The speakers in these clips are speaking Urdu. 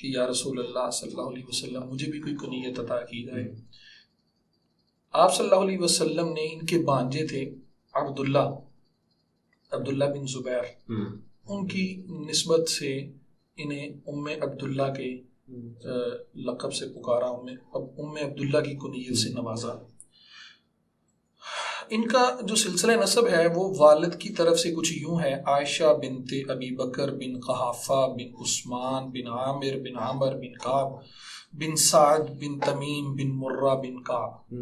کہ یا رسول اللہ صلی اللہ علیہ وسلم مجھے بھی کوئی کنیت عطا کی جائے. آپ صلی اللہ علیہ وسلم نے ان کے بانجے تھے عبداللہ بن زبیر، ان کی نسبت سے انہیں ام عبداللہ کے لقب سے پکارا، ام عبداللہ کی کنیت سے نوازا. ان کا جو سلسلہ نسب ہے وہ والد کی طرف سے کچھ یوں ہے: عائشہ بنت ابی بکر بن قحافہ بن عثمان بن عامر بن عمر بن کعب بن سعد بن تمیم بن مرہ بن کعب.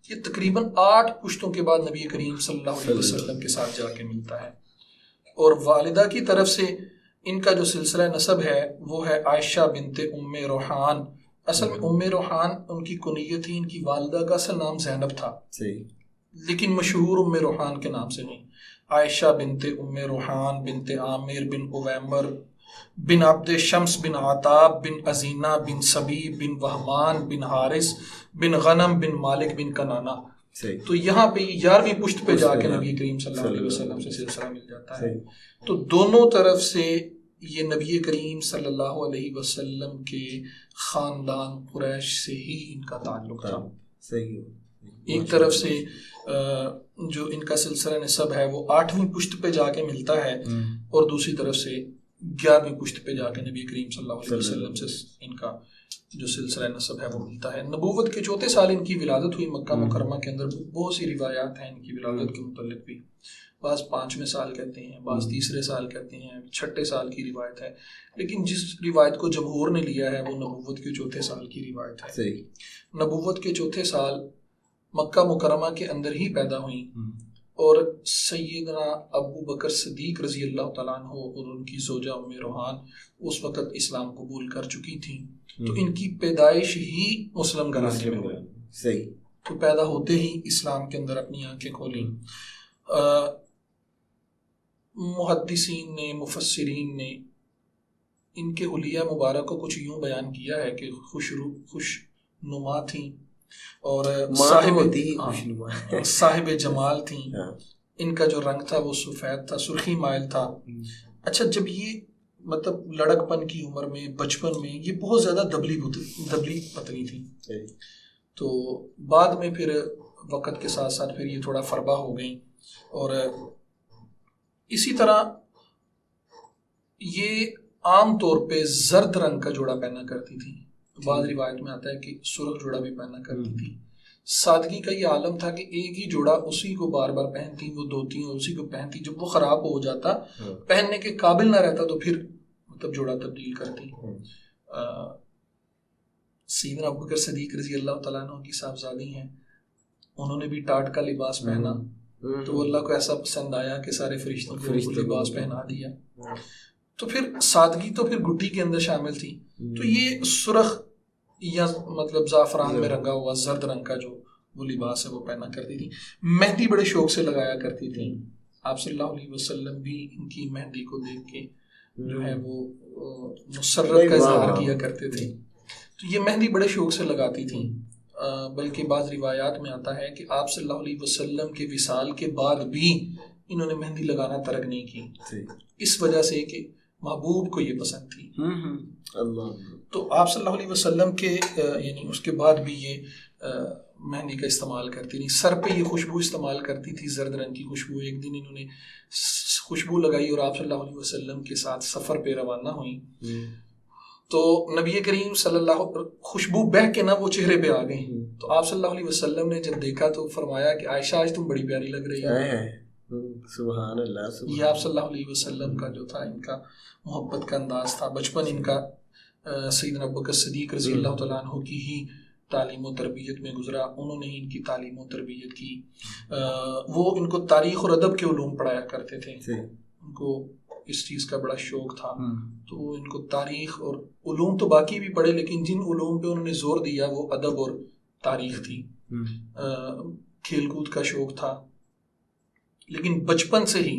یہ تقریباً 8 پشتوں کے بعد نبی کریم صلی اللہ علیہ وسلم کے ساتھ جا کے ملتا ہے. اور والدہ کی طرف سے ان کا جو سلسلہ نسب ہے وہ ہے عائشہ بنت ام روحان. اصل میں ام روحان ان کی کنیت تھی، ان کی والدہ کا اصل نام زینب تھا، لیکن مشہور ام روحان کے نام سے نہیں. عائشہ بنت ام روحان بنت عامر بن اویمر بن عبد شمس بن عطاب بن ازینہ بن سبیب بن وہمان بن حارث بن غنم بن مالک بن کنانہ. تو یہاں پہ 11ویں پشت پہ جا کے نبی کریم صلی اللہ علیہ وسلم سے سلسلہ مل جاتا ہے. تو دونوں طرف سے یہ نبی کریم صلی اللہ علیہ وسلم کے خاندان قریش سے ہی ان کا تعلق تھا. ایک طرف سے جو ان کا سلسلہ نسب ہے وہ 8ویں پشت پہ جا کے ملتا ہے، اور دوسری طرف سے 11ویں پشت پہ جا کے نبی کریم صلی اللہ علیہ وسلم سے ان کا جو سلسلہ نسب ہے وہ ملتا ہے. نبوت کے 4تھے سال ان کی ولادت ہوئی مکہ مکرمہ کے اندر. بہت سی روایات ہیں ان کی ولادت کے متعلق بھی، بعض 5ویں سال کہتے ہیں، بعض 3رے سال کہتے ہیں، 6ٹھے سال کی روایت ہے. لیکن جس روایت کو جمہور نے لیا ہے وہ نبوت کے 4تھے سال کی روایت ہے. نبوت کے 4تھے سال مکہ مکرمہ کے اندر ہی پیدا ہوئیں، اور سیدنا ابو بکر صدیق رضی اللہ تعالیٰ عنہ اور ان کی زوجہ ام روحان اس وقت اسلام قبول کر چکی تھیں. تو ان کی پیدائش ہی مسلم گھرانے میں ہوئی، تو پیدا ہوتے ہی اسلام کے اندر اپنی آنکھیں کھولیں. محدثین نے، مفسرین نے ان کے حلیہ مبارک کو کچھ یوں بیان کیا ہے کہ خوش نما تھیں اور صاحب جمال تھیں. ان کا جو رنگ تھا وہ سفید تھا، سرخی مائل تھا. اچھا، جب یہ مطلب لڑک پن کی عمر میں، بچپن میں، یہ بہت زیادہ دبلی پتلی تھی. تو بعد میں پھر وقت کے ساتھ ساتھ پھر یہ تھوڑا فربا ہو گئیں، اور اسی طرح یہ عام طور پہ زرد رنگ کا جوڑا پہنا کرتی تھی. بعض روایت میں آتا ہے کہ سرخ جوڑا بھی پہنا کرتی تھی. سادگی کا یہ عالم تھا کہ ایک ہی جوڑا اسی کو بار بار پہنتی، وہ دھوتی اور اسی کو پہنتی. جب وہ خراب ہو جاتا، پہننے کے قابل نہ رہتا، تو پھر مطلب جوڑا تبدیل کرتی. سیدنا ابوبکر صدیق رضی اللہ تعالیٰ عنہ کی صاحبزادی ہیں، انہوں نے بھی ٹاٹ کا لباس پہنا، تو اللہ کو ایسا پسند آیا کہ سارے فرشتوں کو لباس پہنا دیا. تو پھر سادگی تو پھر گٹی کے اندر شامل تھی. تو یہ سرخ یا مطلب زعفران میں رنگا ہوا زرد رنگ کا جو وہ لباس ہے وہ پہنا کرتی تھی. مہندی بڑے شوق سے لگایا کرتی تھی. آپ صلی اللہ علیہ وسلم بھی ان کی مہندی کو دیکھ کے جو ہے وہ مسرت کا اظہار کیا کرتے تھے. تو یہ مہندی بڑے شوق سے لگاتی تھیں. بلکہ بعض روایات میں آتا ہے کہ آپ صلی اللہ علیہ وسلم کے وصال کے بعد بھی انہوں نے مہندی لگانا ترک نہیں کی، اس وجہ سے کہ محبوب کو یہ پسند تھی. تو آپ صلی اللہ علیہ وسلم کے یعنی اس کے بعد بھی یہ مہندی کا استعمال کرتی تھی. سر پہ یہ خوشبو استعمال کرتی تھی، زرد رنگ کی خوشبو. ایک دن انہوں نے خوشبو لگائی اور آپ صلی اللہ علیہ وسلم کے ساتھ سفر پہ روانہ ہوئی. تو نبی کریم صلی اللہ خوشبو بہہ کے نہ وہ چہرے پہ آ گئی. تو آپ صلی اللہ علیہ وسلم نے جب دیکھا تو فرمایا کہ عائشہ آج تم بڑی پیاری لگ رہی ہو. سبحان اللہ. یہ آپ صلی اللہ علیہ وسلم کا جو تھا ان کا محبت کا انداز تھا. بچپن ان کا سیدنا ابوبکر صدیق رضی اللہ تعالیٰ عنہ کی ہی تعلیم و تربیت میں گزرا. انہوں نے ہی ان کی تعلیم و تربیت کی. وہ ان کو تاریخ اور ادب کے علوم پڑھایا کرتے تھے. ان کو اس چیز کا بڑا شوق تھا. تو ان کو تاریخ اور علوم تو باقی بھی پڑھے، لیکن جن علوم پہ انہوں نے زور دیا وہ ادب اور تاریخ تھی. کھیل کود کا شوق تھا، لیکن بچپن سے ہی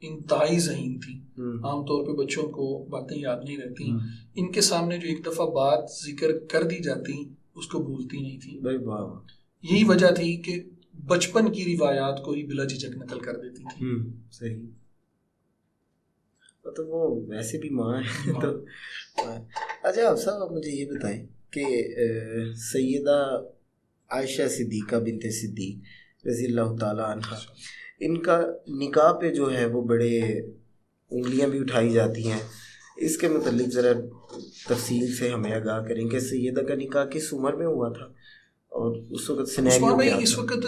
انتہائی ذہین تھی. عام طور پہ بچوں کو باتیں یاد نہیں رہتی. ان کے سامنے جو ایک دفعہ بات ذکر کر دی جاتی اس کو بھولتی نہیں تھی. یہی وجہ تھی کہ بچپن کی روایات کو ہی بلا جھجک نقل کر دیتی تھی. صحیح. تو وہ ویسے بھی ماں ہے تو اچھا آپ صاحب مجھے یہ بتائیں کہ سیدہ عائشہ صدیقہ بنت صدیق رضی اللہ تعالیٰ عنہ، ان کا نکاح پہ جو ہے وہ بڑے انگلیاں بھی اٹھائی جاتی ہیں، اس کے متعلق ذرا تفصیل سے ہمیں آگاہ کریں کہ سیدہ کا نکاح کس عمر میں ہوا تھا اور اس وقت سینیریو کیا تھا؟ اس وقت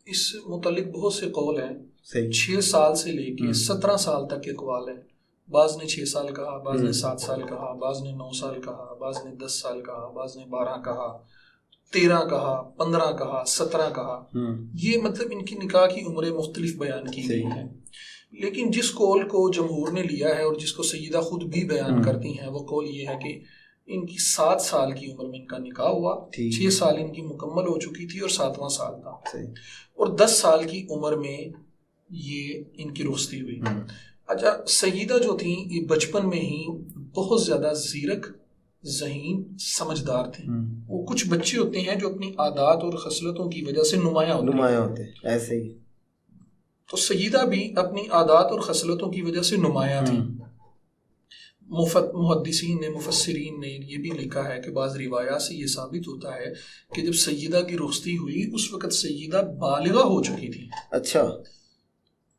اس متعلق بہت سے قول ہیں، صحیح 6 سال سے لے کے 17 سال تک کے اقوال ہیں. بعض نے 6 سال کہا، بعض نے 7 سال کہا، بعض نے 9 سال کہا، بعض نے 10 سال کہا، بعض نے 12 کہا، 13 کہا، 15 کہا، 17 کہا. یہ مطلب ان کی نکاح کی عمریں مختلف بیان کی گئی ہیں. لیکن جس قول کو جمہور نے لیا ہے اور جس کو سیدہ خود بھی بیان کرتی ہیں، وہ قول یہ ہے کہ ان کی 7 سال کی عمر میں ان کا نکاح ہوا، 6 سال ان کی مکمل ہو چکی تھی اور 7واں سال تھا، اور 10 سال کی عمر میں یہ ان کی رخصتی ہوئی. اچھا، سیدہ جو تھیں یہ بچپن میں ہی بہت زیادہ زیرک، ذہین، سمجھدار تھیں. وہ کچھ بچے ہوتے ہیں جو اپنی عادات اور خصلتوں کی وجہ سے نمایاں ہوتے ہیں ایسے ہی. تو سیدہ بھی اپنی عادات اور خصلتوں کی وجہ سے نمایاں تھیں. محدثین نے، مفسرین نے یہ بھی لکھا ہے کہ بعض روایات سے یہ ثابت ہوتا ہے کہ جب سیدہ کی رخصتی ہوئی اس وقت سیدہ بالغہ ہو چکی تھی. اچھا،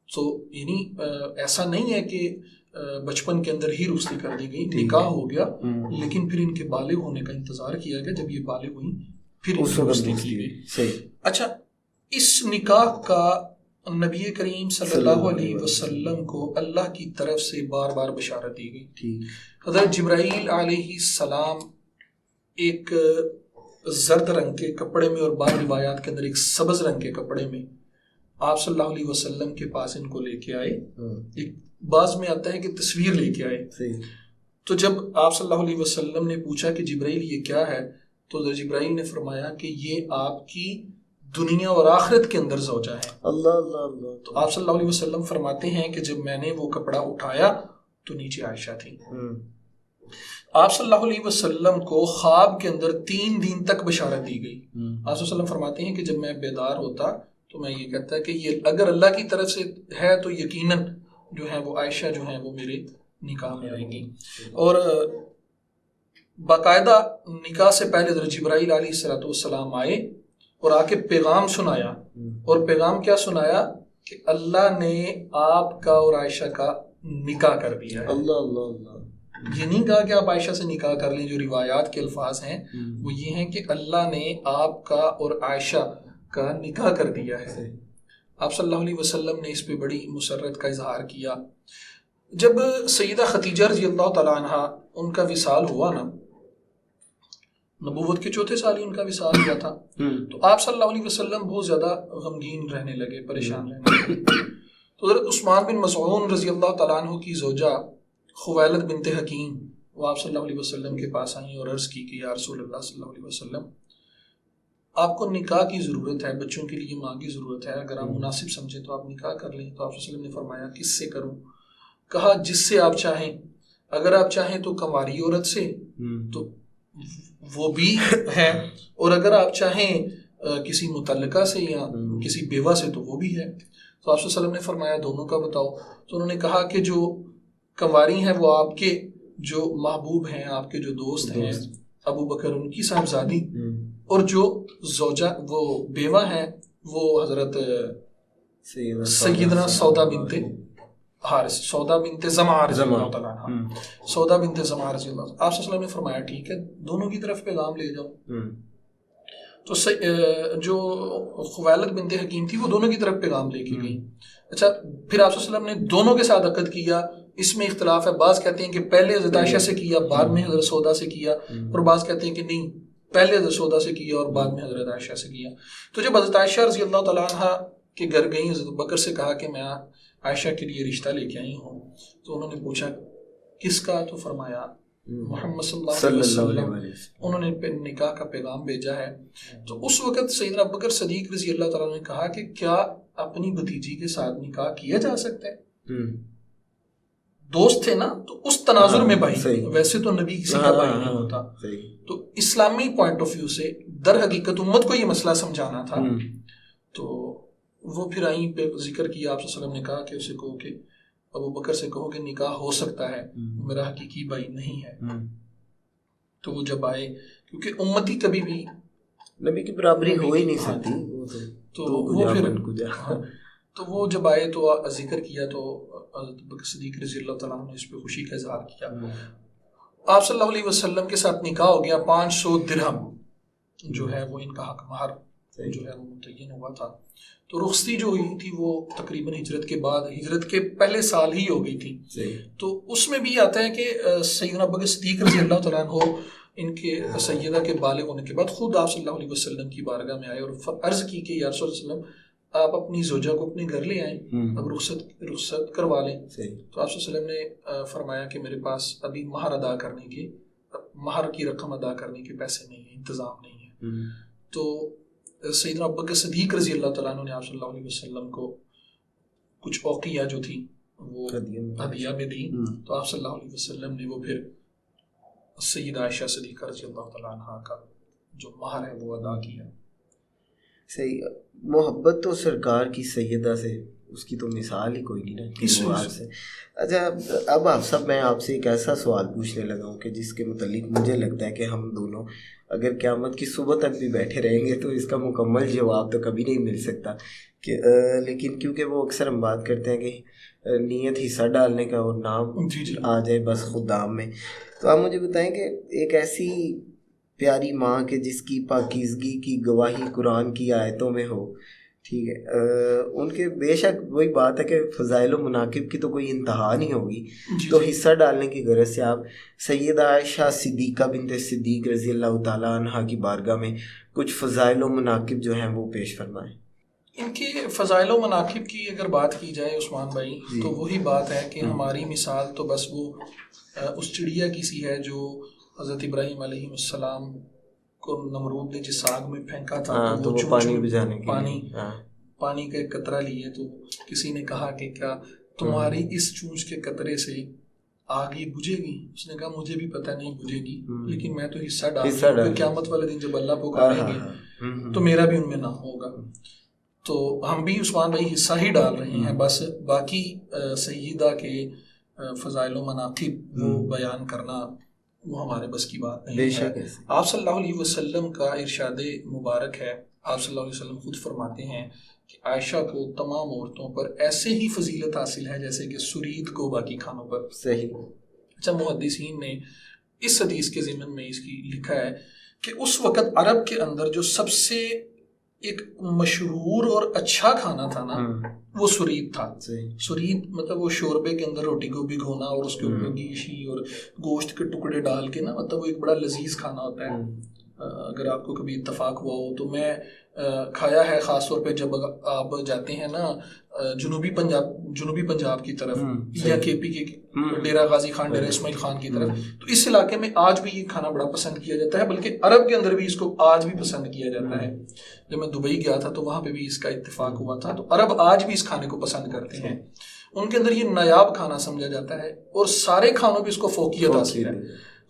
تو یعنی ایسا نہیں ہے کہ بچپن کے اندر ہی رخصتی کر دی گئی، نکاح ہو گیا لیکن پھر ان کے بالغ ہونے کا انتظار کیا گیا. جب یہ بالغ ہوئی پھر ان کی رخصتی کی گئی. اچھا، اس نکاح کا نبی کریم صلی اللہ علیہ وسلم کو اللہ کی طرف سے بار بار بشارت دی گئی. حضرت جبرائیل علیہ السلام ایک زرد رنگ کے کپڑے میں اور بعض روایات کے اندر ایک سبز رنگ کے کپڑے میں آپ صلی اللہ علیہ وسلم کے پاس ان کو لے کے آئے. ایک بعض میں آتا ہے کہ تصویر لے کے آئے. تو جب آپ صلی اللہ علیہ وسلم نے پوچھا کہ جبرائیل یہ کیا ہے، تو حضرت جبرائیل نے فرمایا کہ یہ آپ کی دنیا اور آخرت کے اندر زوجہ ہے. اللہ اللہ اللہ. تو آپ صلی اللہ علیہ وسلم فرماتے ہیں کہ جب میں نے وہ کپڑا اٹھایا تو نیچے عائشہ تھی. آپ صلی اللہ علیہ وسلم کو خواب کے اندر 3 دن تک بشارت دی گئی. آپ صلی اللہ علیہ وسلم فرماتے ہیں کہ جب میں بیدار ہوتا تو میں یہ کہتا کہ یہ اگر اللہ کی طرف سے ہے تو یقیناً جو ہے وہ عائشہ جو ہیں وہ میرے نکاح میں آئیں گی. اور باقاعدہ نکاح سے پہلے حضرت جبرائیل علیہ السلام آئے اور آ کے پیغام سنایا. اور پیغام کیا سنایا کہ اللہ نے آپ کا اور عائشہ کا نکاح کر دیا ہے. اللہ اللہ اللہ. یہ نہیں کہا کہ آپ عائشہ سے نکاح کر لیں. جو روایات کے الفاظ ہیں وہ یہ ہیں کہ اللہ نے آپ کا اور عائشہ کا نکاح کر دیا ہے. آپ صلی اللہ علیہ وسلم نے اس پہ بڑی مسرت کا اظہار کیا. جب سیدہ خدیجہ رضی اللہ تعالیٰ عنہ ان کا وصال ہوا نا، نبوت کے 4تھے سال ہی ان کا وصال ہوا تھا، تو آپ صلی اللہ علیہ وسلم بہت زیادہ غمگین رہنے لگے، پریشان رہنے لگے. تو حضرت عثمان بن مظعون رضی اللہ تعالیٰ عنہ کی زوجہ خویلد بنت حکیم وہ آپ صلی اللہ علیہ وسلم کے پاس آئیں اور عرض کی کہ یا رسول اللہ صلی اللہ علیہ وسلم، آپ کو نکاح کی ضرورت ہے، بچوں کے لیے ماں کی ضرورت ہے، اگر آپ مناسب سمجھیں تو آپ نکاح کر لیں. تو آپ صلی اللہ علیہ وسلم نے فرمایا کس سے کروں؟ کہا جس سے آپ چاہیں. اگر آپ چاہیں تو کنواری عورت سے تو وہ بھی ہے، اور اگر آپ چاہیں کسی متعلقہ سے یا کسی بیوہ سے تو وہ بھی ہے. تو آپ صلی اللہ علیہ وسلم نے فرمایا دونوں کا بتاؤ. تو انہوں نے کہا کہ جو کنواری ہیں وہ آپ کے جو محبوب ہیں، آپ کے جو دوست ہیں ابو بکر ان کی صاحبزادی، اور جو زوجہ وہ بیوہ ہیں وہ حضرت سیدنا سودا بنت حارث، سودا بنت زمعہ رضی اللہ تعالیٰ عنہ، سودا بنت زمعہ رضی اللہ. آپ صلی اللہ علیہ وسلم نے فرمایا ٹھیک ہے، دونوں کی طرف پیغام لے جاؤ. تو جو خویلد بنت حکیم تھی وہ دونوں کی طرف پیغام لے کے گئی. اچھا، پھر آپ صلی اللہ علیہ وسلم نے دونوں کے ساتھ عقد کیا. اس میں اختلاف ہے، بعض کہتے ہیں کہ پہلے حضرت عائشہ سے کیا بعد میں حضرت سودا سے کیا، اور بعض کہتے ہیں کہ نہیں، پہلے حضرت سودا سے کیا اور بعد میں حضرت عائشہ سے کیا. تو جب حضرت عائشہ رضی اللہ تعالیٰ عنہ کے گھر گئیں، حضرت بکر سے کہا کہ میں عائشہ کے لیے رشتہ لے کے آئی ہوں. تو انہوں نے پوچھا کس کا؟ تو فرمایا محمد صلی اللہ علیہ وسلم. انہوں نے نکاح کا پیغام بھیجا ہے. تو اس وقت سیدنا بکر صدیق رضی اللہ تعالیٰ نے کہا کہ کیا اپنی بھتیجی کے ساتھ نکاح کیا جا سکتا ہے؟ دوست تھے نا، تو اس تناظر میں بھائی، ویسے تو نبی کسی کا بھائی نہیں ہوتا. تو اسلامی پوائنٹ آف ویو سے در حقیقت امت کو یہ مسئلہ سمجھانا تھا. تو وہ پھر آئیں پہ ذکر کیا. آپ صلی اللہ علیہ وسلم نے کہا کہ اسے کہو کہ ابو بکر سے کہو کہ نکاح ہو سکتا ہے، میرا حقیقی بھائی نہیں ہے. تو وہ جب آئے، کیونکہ امتی کبھی بھی نبی کی برابری ہو ہی نہیں سکتی، تو وہ پھر تو وہ جب آئے تو ذکر کیا تو حضرت بکر صدیق رضی اللہ تعالیٰ عنہ نے اس پہ خوشی کا اظہار کیا. آپ صلی اللہ علیہ وسلم کے ساتھ نکاح ہو گیا. 500 درہم جو ہے وہ ان کا حق مہر جو ہے وہ متعین ہوا تھا. تو رخصتی جو ہوئی تھی وہ تقریباً ہجرت کے بعد، ہجرت کے پہلے سال ہی ہو گئی تھی. تو اس میں بھی آتا ہے کہ سیدنا ابو بکر صدیق رضی اللہ تعالیٰ عنہ ان کے سیدہ کے بالغ ہونے کے بعد خود آپ صلی اللہ علیہ وسلم کی بارگاہ میں آئے اور عرض کی کہ یا رسول اللہ علیہ وسلم آپ اپنی زوجہ کو اپنے گھر لے آئیں، اب رخصت کروا لیں. تو آپ صلی اللہ علیہ وسلم نے فرمایا کہ میرے پاس ابھی مہر کی رقم ادا کرنے کے پیسے نہیں ہیں، انتظام نہیں ہے. تو سیدنا ابو بکر صدیق رضی اللہ تعالیٰ عنہ نے آپ صلی اللہ علیہ وسلم کو کچھ اوقیہ جو تھی وہ ہدیہ میں دی. تو آپ صلی اللہ علیہ وسلم نے وہ پھر سیدہ عائشہ صدیقہ رضی اللہ تعالیٰ عنہ کا جو مہر ہے وہ ادا کیا. صحیح. محبت تو سرکار کی سیدہ سے اس کی تو مثال ہی کوئی نہیں نا سے. اچھا اب میں آپ سے ایک ایسا سوال پوچھنے لگا ہوں کہ جس کے متعلق مجھے لگتا ہے کہ ہم دونوں اگر قیامت کی صبح تک بھی بیٹھے رہیں گے تو اس کا مکمل جواب تو کبھی نہیں مل سکتا کہ لیکن کیونکہ وہ اکثر ہم بات کرتے ہیں کہ نیت حصہ ڈالنے کا اور نام آ جائے بس خدام میں. تو آپ مجھے بتائیں کہ ایک ایسی پیاری ماں کہ جس کی پاکیزگی کی گواہی قرآن کی آیتوں میں ہو، ٹھیک ہے، ان کے بے شک وہی بات ہے کہ فضائل و مناقب کی تو کوئی انتہا نہیں ہوگی. تو حصہ ڈالنے کی غرض سے آپ سیدہ عائشہ صدیقہ بنت صدیق رضی اللہ تعالیٰ عنہ کی بارگاہ میں کچھ فضائل و مناقب جو ہیں وہ پیش فرمائیں. ان کے فضائل و مناقب کی اگر بات کی جائے عثمان بھائی تو وہی بات ہے کہ ہماری مثال تو بس وہ اس چڑیا کی سی ہے جو حضرت ابراہیم علیہ السلام کو نمرود نے جس آگ میں پھینکا تھا تو وہ پانی بجھانے کے پانی کا ایک قطرہ لیے تو کسی نے کہا کہ کیا تمہاری اس چونچ کے قطرے سے آگ ہی بجھے گی؟ اس نے کہا مجھے بھی پتہ نہیں بجھے گی، لیکن میں تو حصہ ڈالوں گا، قیامت والے دن جب اللہ پکاریں گے تو میرا بھی ان میں نہ ہوگا. تو ہم بھی عثمان بھائی حصہ ہی ڈال رہے ہیں، بس باقی سیدہ کے فضائل و مناقب وہ بیان کرنا وہ ہمارے بس کی بات نہیں ہے. آپ صلی اللہ علیہ وسلم کا ارشاد مبارک ہے، آپ صلی اللہ علیہ وسلم خود فرماتے ہیں کہ عائشہ کو تمام عورتوں پر ایسے ہی فضیلت حاصل ہے جیسے کہ سرید کو باقی کھانوں پر. صحیح. اچھا محدثین نے اس حدیث کے ضمن میں اس کی لکھا ہے کہ اس وقت عرب کے اندر جو سب سے ایک مشہور اور اچھا کھانا تھا نا وہ سرید تھا. سرید مطلب وہ شوربے کے اندر روٹی کو بھگونا اور اس کے اوپر گیشی اور گوشت کے ٹکڑے ڈال کے نا، مطلب وہ ایک بڑا لذیذ کھانا ہوتا ہے. اگر آپ کو کبھی اتفاق ہوا ہو تو میں کھایا ہے، خاص طور پہ جب آپ جاتے ہیں نا جنوبی پنجاب کی طرف یا کے پی کے ڈیرہ غازی خان، ڈیرہ اسماعیل خان کی طرف، تو اس علاقے میں آج بھی یہ کھانا بڑا پسند کیا جاتا ہے، بلکہ عرب کے اندر بھی اس کو آج بھی پسند کیا جاتا ہے. جب میں دبئی گیا تھا تو وہاں پہ بھی اس کا اتفاق ہوا تھا، تو عرب آج بھی اس کھانے کو پسند کرتے ہیں. ان کے اندر یہ نایاب کھانا سمجھا جاتا ہے اور سارے کھانوں پہ اس کو فوقیت حاصل ہے.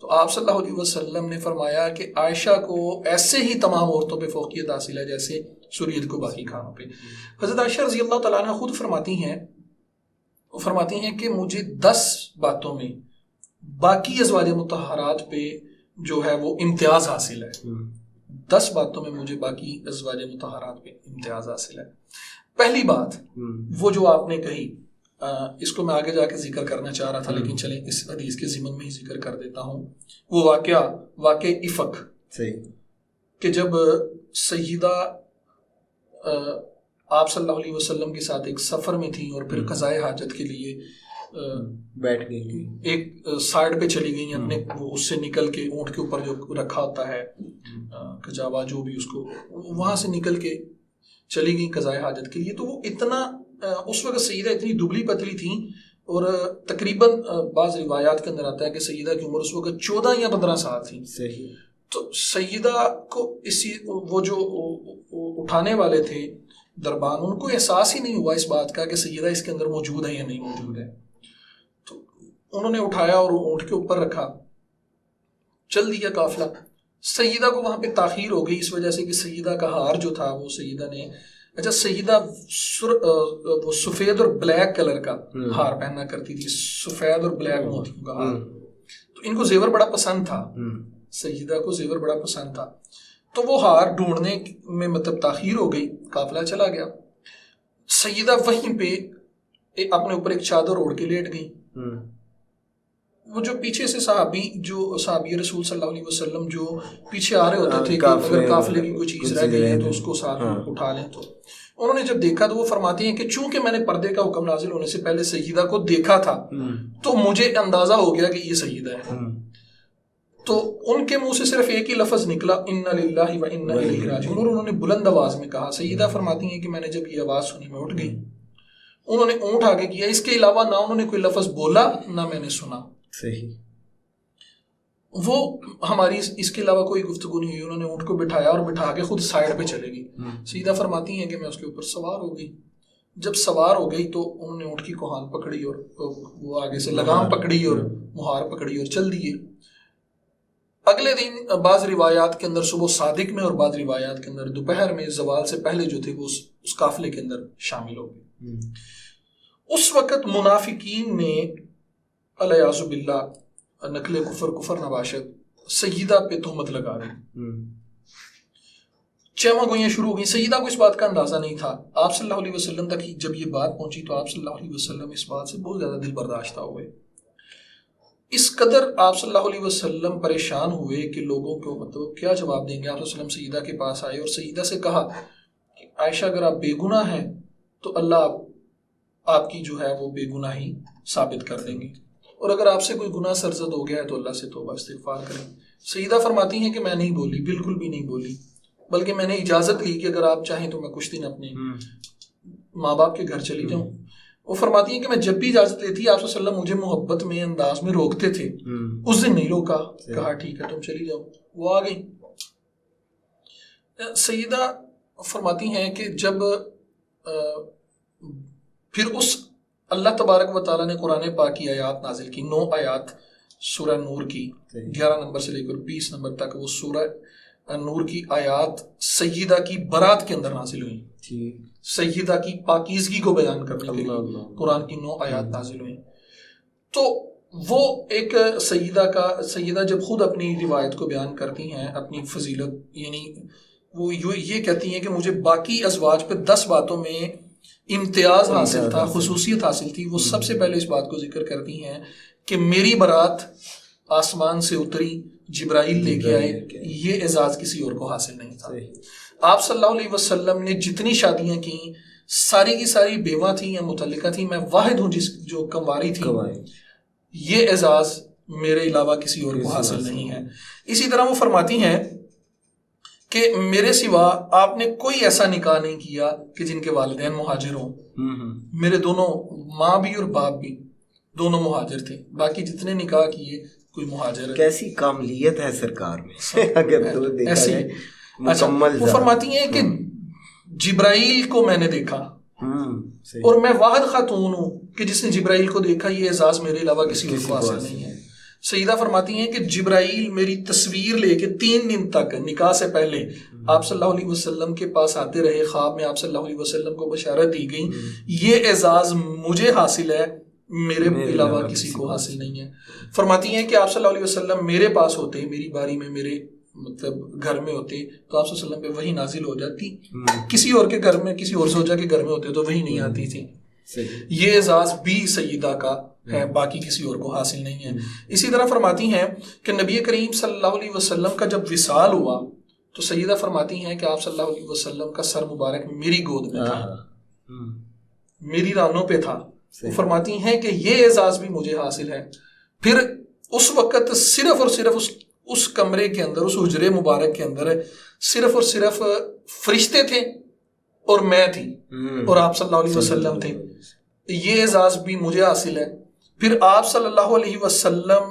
تو آپ صلی اللہ علیہ وسلم نے فرمایا کہ عائشہ کو ایسے ہی تمام عورتوں پہ فوقیت حاصل ہے جیسے سرید کو باقی کھانوں پہ. حضرت عائشہ رضی اللہ تعالیٰ عنہ خود فرماتی ہیں کہ مجھے 10 باتوں میں باقی ازواج مطہرات پہ جو ہے وہ امتیاز حاصل ہے. 10 باتوں میں مجھے باقی ازواج مطہرات پہ امتیاز حاصل ہے. پہلی بات وہ جو آپ نے کہی، اس کو میں آگے جا کے ذکر کرنا چاہ رہا تھا لیکن چلیں اس حدیث کے ضمن میں ہی ذکر کر دیتا ہوں. وہ واقع افق کہ جب سیدہ آپ صلی اللہ علیہ وسلم کے ساتھ ایک سفر میں تھیں اور پھر قضائے حاجت کے لیے بیٹھ گئی، ایک سائڈ پہ چلی گئی اپنے، وہ اس سے نکل کے اونٹ کے اوپر جو رکھا ہوتا ہے کجاوا جو بھی، اس کو وہاں سے نکل کے چلی گئی قضائے حاجت کے لیے. تو وہ اتنا اس وقت سیدہ اتنی دبلی پتلی تھیں اور تقریباً بعض روایات کے اندر آتا ہے کہ سیدہ کی عمر اس وقت 14 یا 15 سال تھی. تو سیدہ کو وہ جو اٹھانے والے تھے دربان، ان کو احساس ہی نہیں ہوا اس بات کا کہ سیدہ اس کے اندر موجود ہے یا نہیں موجود ہے. تو انہوں نے اٹھایا اور اونٹ کے اوپر رکھا، چل دیا قافلہ. سیدہ کو وہاں پہ تاخیر ہو گئی اس وجہ سے کہ سیدہ کا ہار جو تھا وہ سیدہ نے اچھا سیدہ وہ سفید اور بلیک کلر کا ہار پہننا کرتی تھی، سفید اور بلیک موتیوں کا ہار، تو ان کو زیور بڑا پسند تھا، سیدہ کو زیور بڑا پسند تھا، تو وہ ہار ڈھونڈنے میں مطلب تاخیر ہو گئی، قافلہ چلا گیا، سیدہ وہیں پہ اپنے اوپر ایک چادر اوڑھ کے لیٹ گئی، وہ جو پیچھے سے صحابی رسول صلی اللہ علیہ وسلم جو پیچھے آ رہے ہوتے تھے کہ اگر قافلے کی کوئی چیز رہ گئی ہے تو اس کو ساتھ اٹھا لیں، تو انہوں نے جب دیکھا تو وہ فرماتی ہیں کہ چونکہ میں نے پردے کا حکم نازل ہونے سے پہلے سیدہ کو دیکھا تھا تو مجھے اندازہ ہو گیا کہ یہ سیدہ ہے، تو ان کے منہ سے صرف ایک ہی لفظ نکلا انا للہ و انا الیہ راجعون، اور انہوں نے بلند آواز میں کہا۔ سیدہ فرماتی ہیں کہ میں نے جب یہ آواز سنی میں اٹھ گئی، انہوں نے اونٹ آگے کیا، اس کے علاوہ نہ انہوں نے کوئی لفظ بولا نہ میں نے سنا، صحیح، وہ ہماری اس کے علاوہ کوئی گفتگو نہیں ہوئی، انہوں نے اونٹ کو بٹھایا اور بٹھا کے خود سائڈ پہ چلے گئی۔ سیدہ فرماتی ہیں کہ میں اس کے اوپر سوار ہو گئی، جب سوار ہو گئی تو انہوں نے اونٹ کی کوہان پکڑی اور وہ آگے سے لگام پکڑی اور مہار پکڑی اور چل دیے۔ اگلے دن بعض روایات کے اندر صبح صادق میں اور بعض روایات کے اندر دوپہر میں زوال سے پہلے جو تھے وہ اس قافلے کے اندر شامل ہو گئے۔ اس وقت منافقین نے الیاذ باللہ نقل کفر نباشت سیدہ پہ تہمت لگا دی، چیمہ گوئیاں شروع ہو گئی۔ سیدہ کو اس بات کا اندازہ نہیں تھا، آپ صلی اللہ علیہ وسلم تک جب یہ بات پہنچی تو آپ صلی اللہ علیہ وسلم اس بات سے بہت زیادہ دل برداشتہ ہوئے، اس قدر آپ صلی اللہ علیہ وسلم پریشان ہوئے کہ لوگوں کو مطلب کیا جواب دیں گے۔ آپ صلی اللہ علیہ وسلم سیدہ کے پاس آئے اور سیدہ سے کہا کہ عائشہ اگر آپ بے گناہ ہیں تو اللہ آپ کی جو ہے وہ بے گناہی ثابت کر دیں گے، اور اگر آپ سے کوئی گناہ سرزد ہو گیا ہے تو اللہ سے توبہ استغفار کریں۔ سیدہ فرماتی ہیں کہ میں نہیں بولی، بالکل بھی نہیں بولی، بلکہ میں نے اجازت لی کہ اگر آپ چاہیں تو میں کچھ دن اپنے ماں باپ کے گھر چلی جاؤں۔ وہ فرماتی ہیں کہ میں جب بھی اجازت لیتی آپ صلی اللہ علیہ وسلم مجھے محبت میں انداز میں روکتے تھے، اس دن نہیں روکا، کہا ٹھیک ہے تم چلی جاؤ، وہ آ گئی۔ سیدہ فرماتی ہیں کہ جب پھر اس اللہ تبارک و تعالیٰ نے قرآن پاک کی آیات نازل کی، 9 آیات سورہ نور کی، 11 نمبر سے لے کر 20 نمبر تک وہ سورہ نور کی آیات سیدہ کی برات کے اندر نازل ہوئی، سیدہ کی پاکیزگی کو بیان کرنے کے لیے قرآن کی 9 آیات نازل ہوئی۔ تو وہ ایک سیدہ جب خود اپنی روایت کو بیان کرتی ہیں، اپنی فضیلت، یعنی وہ یہ کہتی ہیں کہ مجھے باقی ازواج پہ 10 باتوں میں امتیاز حاصل تھا، خصوصیت حاصل تھی، وہ سب سے پہلے اس بات کو ذکر کرتی ہیں کہ میری برات آسمان سے اتری، جبرائیل لے کے آئے، یہ اعزاز کسی اور کو حاصل نہیں تھا۔ آپ صلی اللہ علیہ وسلم نے جتنی شادیاں کی ساری کی ساری بیوہ تھیں یا متعلقہ تھیں، میں واحد ہوں جو کنواری تھی، یہ اعزاز میرے علاوہ کسی اور کو حاصل نہیں ہے۔ اسی طرح وہ فرماتی ہیں کہ میرے سوا آپ نے کوئی ایسا نکاح نہیں کیا کہ جن کے والدین مہاجر ہوں، میرے دونوں ماں بھی اور باپ بھی دونوں مہاجر تھے، باقی جتنے نکاح کیے کوئی مہاجر۔ کیسی کاملیت ہے سرکار میں، اگر تو دیکھا جائے مکمل۔ وہ فرماتی ہیں کہ جبرائیل کو میں نے دیکھا اور میں واحد خاتون ہوں کہ جس نے جبرائیل کو دیکھا، یہ اعزاز میرے علاوہ کسی اور کو حاصل نہیں ہے۔ سیدہ فرماتی ہیں کہ جبرائیل میری تصویر لے کے 3 دن تک نکاح سے پہلے آپ صلی اللہ علیہ وسلم کے پاس آتے رہے، خواب میں آپ صلی اللہ علیہ وسلم کو بشارت دی گئی، یہ اعزاز مجھے حاصل ہے، میرے علاوہ کسی کو حاصل نہیں ہے۔ فرماتی ہیں کہ آپ صلی اللہ علیہ وسلم میرے پاس ہوتے، میری باری میں میرے مطلب گھر میں ہوتے تو آپ صلی اللہ علیہ وسلم پہ وحی نازل ہو جاتی، کسی اور کے گھر میں، کسی اور زوجہ کے گھر میں ہوتے تو وحی نہیں آتی تھی۔ یہ اعزاز بھی سیدہ کا ہے، باقی کسی اور کو حاصل نہیں ہے۔ اسی طرح فرماتی ہیں کہ نبی کریم صلی اللہ علیہ وسلم کا جب وصال ہوا تو سیدہ فرماتی ہیں کہ آپ صلی اللہ علیہ وسلم کا سر مبارک میری گود میں تھا، میری رانوں پہ تھا۔ وہ فرماتی ہیں کہ یہ اعزاز بھی مجھے حاصل ہے۔ پھر اس وقت صرف اور صرف اس کمرے کے اندر، اس حجرے مبارک کے اندر صرف اور صرف فرشتے تھے اور میں تھی اور آپ صلی اللہ علیہ وسلم تھے، یہ اعزاز بھی مجھے حاصل ہے۔ پھر آپ صلی اللہ علیہ وسلم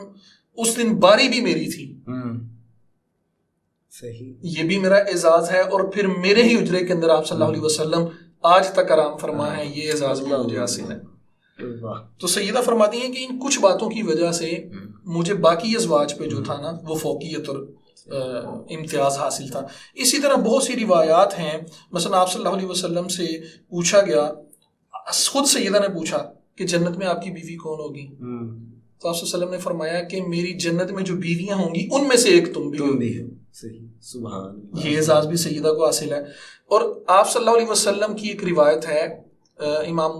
اس دن باری بھی میری تھی، یہ بھی میرا اعزاز ہے، اور پھر میرے ہی حجرے کے اندر آپ صلی اللہ علیہ وسلم آج تک آرام فرما ہے، یہ اعزاز بھی مجھے حاصل ہے۔ تو سیدہ فرماتی ہیں کہ ان کچھ باتوں کی وجہ سے مجھے باقی ازواج پہ جو تھا نا وہ فوقیت اور امتیاز حاصل تھا. اسی طرح بہت سی روایات ہیں. مثلا آپ صلی اللہ علیہ وسلم سے پوچھا گیا، خود سیدہ نے پوچھا کہ جنت میں آپ کی بیوی کون ہوگی؟ تو آپ صلی اللہ علیہ وسلم نے فرمایا کہ میری جنت میں جو بیویاں ہوں گی ان میں سے ایک تم بھی ہو. صحیح، سبحان اللہ. یہ اعزاز بھی سیدہ کو حاصل ہے. اور آپ صلی اللہ علیہ وسلم کی ایک روایت ہے، امام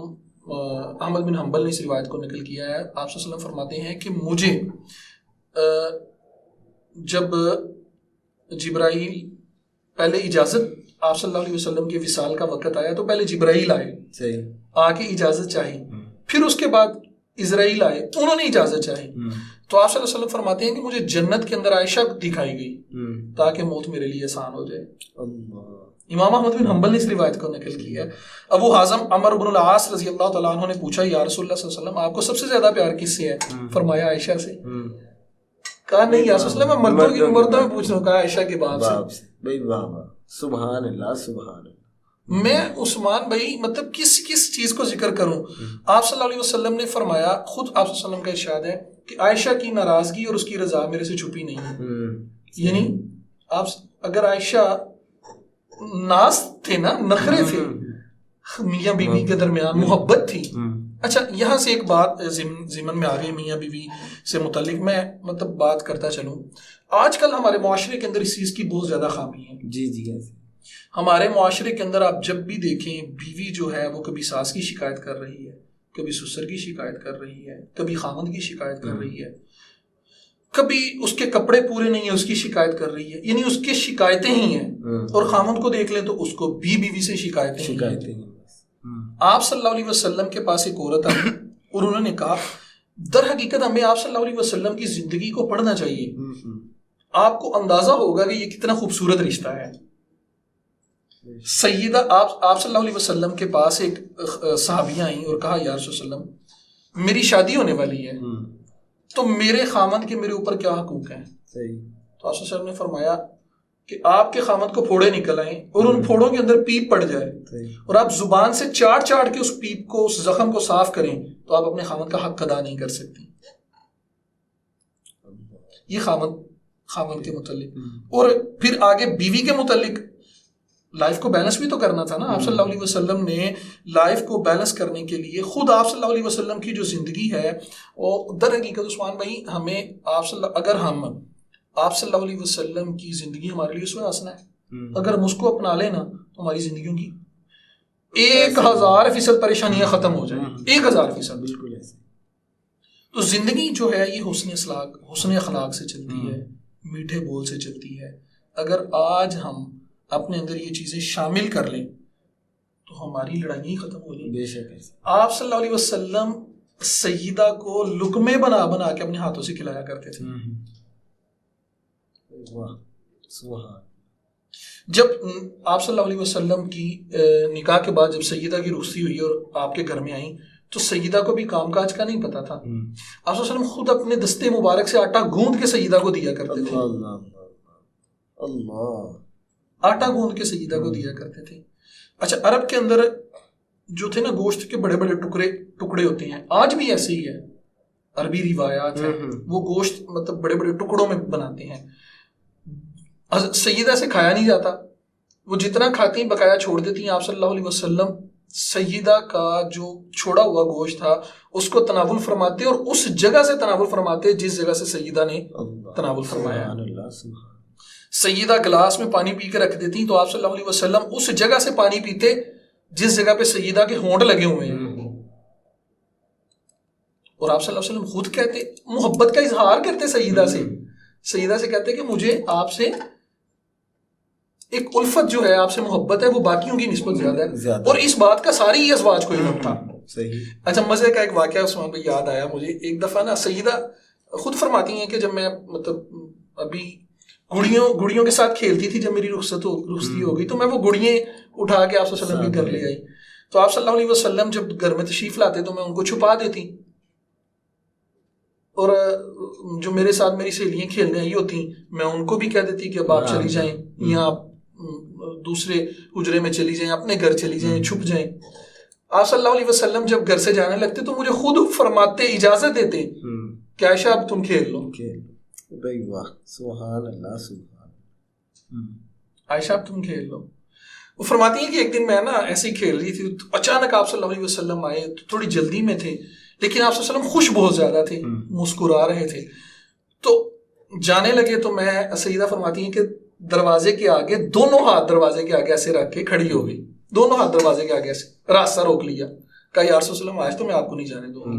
احمد بن حنبل نے اس روایت کو نقل کیا ہے. آپ صلی اللہ علیہ وسلم فرماتے ہیں کہ مجھے جب جبرائیل پہلے اجازت آپ صلی اللہ علیہ وسلم کے وصال کا وقت آیا تو پہلے جبرائیل آئے، آ کے اجازت چاہی، پھر اس کے بعد اسرائیل آئے، انہوں نے اجازت چاہی. تو آپ صلی اللہ علیہ وسلم فرماتے ہیں کہ مجھے جنت کے اندر عائشہ دکھائی گئی تاکہ موت میرے لیے آسان ہو جائے. امام احمد بن حنبل نے اس روایت کو نقل کیا ہے. ابو حازم عمرو بن العاص رضی اللہ تعالیٰ عنہ نے پوچھا یا رسول اللہ صلی اللہ علیہ وسلم آپ کو سب سے زیادہ پیار کس سے ہے؟ فرمایا عائشہ سے. کہا نہیں یا رسول اللہ میں مردوں میں پوچھ رہا ہوں. کہا عائشہ کے باپ سے. بھائی واہ واہ، سبحان اللہ سبحان اللہ. میں عثمان بھائی مطلب کس چیز کو ذکر کروں. آپ صلی اللہ علیہ وسلم نے فرمایا، خود آپ صلی اللہ علیہ وسلم کا ارشاد ہے کہ عائشہ کی ناراضگی اور اس کی رضا میرے سے چھپی نہیں ہے. یعنی آپ اگر عائشہ ناز تھے نا، نخرے تھے میاں بیوی کے درمیان، محبت تھی. اچھا یہاں سے ایک بات ضمن میں آگے میاں بیوی سے متعلق میں مطلب بات کرتا چلوں. آج کل ہمارے معاشرے کے اندر اس چیز کی بہت زیادہ خامی ہے. جی کیسے؟ ہمارے معاشرے کے اندر آپ جب بھی دیکھیں بیوی جو ہے وہ کبھی ساس کی شکایت کر رہی ہے، کبھی سسر کی شکایت کر رہی ہے، کبھی خامند کی شکایت کر رہی ہے، کبھی اس کے کپڑے پورے نہیں ہیں اس کی شکایت کر رہی ہے. یعنی اس کی شکایتیں ہی ہیں. اور خامند کو دیکھ لیں تو اس کو بھی بیوی سے شکایتیں ہیں. آپ صلی اللہ علیہ وسلم کے پاس ایک عورت آئی اور انہوں نے کہا در حقیقت ہمیں آپ صلی اللہ علیہ وسلم کی زندگی کو پڑھنا چاہیے. آپ کو اندازہ ہوگا کہ یہ کتنا خوبصورت رشتہ ہے. سیدہ آپ صلی اللہ علیہ وسلم کے پاس ایک صحابیہ آئیں اور کہا یا رسول اللہ میری شادی ہونے والی ہے تو میرے خامند کے میرے اوپر کیا حقوق ہیں؟ تو آپ صلی اللہ علیہ وسلم نے فرمایا کہ آپ کے خامند کو پھوڑے نکل آئیں اور ان پھوڑوں کے اندر پیپ پڑ جائے اور آپ زبان سے چاٹ کے اس پیپ کو، اس زخم کو صاف کریں تو آپ اپنے خامند کا حق ادا نہیں کر سکتی. یہ خامند کے متعلق. اور پھر آگے بیوی کے متعلق لائف کو بیلنس بھی تو کرنا تھا نا. آپ صلی اللہ علیہ وسلم نے لائف کو بیلنس کرنے کے لیے خود آپ صلی اللہ علیہ وسلم کی جو زندگی ہے وہ در حقیقت عثمان بھائی ہمیں اگر ہم آپ صلی اللہ علیہ وسلم کی زندگی ہمارے لیے اسوہ حسنہ ہے، اگر ہم اس کو اپنا لینا تو ہماری زندگیوں کی 1000% پریشانیاں ختم ہو جائیں. 1000% بالکل ایسے. تو زندگی جو ہے یہ حسن اخلاق سے چلتی ہے، میٹھے بول سے چلتی ہے. اگر آج ہم اپنے اندر یہ چیزیں شامل کر لیں تو ہماری لڑائیاں ہی ختم ہو جائیں. بے شک. آپ صلی اللہ علیہ وسلم سیدہ کو لقمے بنا کے اپنے ہاتھوں سے کھلایا کرتے تھے. جب آپ صلی اللہ علیہ وسلم کی نکاح کے بعد جب سیدہ کی رخصتی ہوئی اور آپ کے گھر میں آئیں تو سیدہ کو بھی کام کاج کا نہیں پتا تھا. آپ صلی اللہ علیہ وسلم خود اپنے دستے مبارک سے آٹا گوندھ کے سیدہ کو دیا کرتے تھے. آٹا گوندھ کے سیدہ کو دیا کرتے تھے. اچھا عرب کے اندر جو تھے نا گوشت کے بڑے بڑے ٹکڑے ہوتے ہیں، آج بھی ایسے ہی ہے. عربی روایات ہیں وہ گوشت مطلب بڑے بڑے ٹکڑوں میں بناتے ہیں. سیدہ سے کھایا نہیں جاتا، وہ جتنا کھاتی ہیں بقایا چھوڑ دیتی ہیں. آپ صلی اللہ علیہ وسلم سیدہ کا جو چھوڑا ہوا گوشت تھا اس کو تناول فرماتے اور اس جگہ سے تناول فرماتے جس جگہ سے سیدہ نے تناول فرمایا. سیدہ گلاس میں پانی پی کے رکھ دیتی تو آپ صلی اللہ علیہ وسلم اس جگہ سے پانی پیتے جس جگہ پہ سیدہ کے ہونٹ لگے ہوئے ہیں. اور آپ صلی اللہ علیہ وسلم خود کہتے، محبت کا اظہار کرتے سیدہ سے کہتے کہ مجھے آپ سے ایک الفت جو ہے، آپ سے محبت ہے وہ باقیوں کی نسبت زیادہ ہے. اور اس بات کا ساری ہی ازواج کو علم تھا. اچھا مزے کا ایک واقعہ عثمان بھائی یاد آیا مجھے. ایک دفعہ نا سیدہ خود فرماتی ہیں کہ جب میں مطلب ابھی گڑیوں کے ساتھ کھیلتی تھی، جب میری رخصتی ہو گئی تو میں وہ گڑیاں اٹھا کے آپ صلی اللہ علیہ وسلم کے گھر لے آئی. تو آپ صلی اللہ علیہ وسلم جب گھر میں تشریف لاتے تو میں ان کو چھپا دیتی اور جو میرے ساتھ میری سہیلیاں کھیلنے آئی ہوتی میں ان کو بھی کہہ دیتی کہ اب آپ چلی جائیں یا آپ دوسرے حجرے میں چلی جائیں، اپنے گھر چلی جائیں، چھپ جائیں. آپ صلی اللہ علیہ وسلم جب گھر سے جانے لگتے تو مجھے خود فرماتے، اجازت دیتے کہ عائشہ اب تم کھیل لو. بھائی واہ، سبحان اللہ سبحان. عائشہ اب تم کھیل لو. وہ فرماتی ہیں کہ ایک دن میں نا ایسے ہی کھیل رہی تھی، اچانک آپ صلی اللہ علیہ وسلم آئے، تھوڑی جلدی میں تھے لیکن آپ صلی اللہ علیہ وسلم خوش بہت زیادہ تھے، مسکرا رہے تھے. تو جانے لگے تو میں، سیدہ فرماتی ہیں کہ دروازے کے آگے دونوں ہاتھ دروازے کے آگے ایسے رکھ کے کھڑی ہو گئی، دونوں ہاتھ دروازے کے آگے ایسے راستہ روک لیا. کہا یا رسول اللہ آج تو میں آپ کو نہیں جانے دوں گی.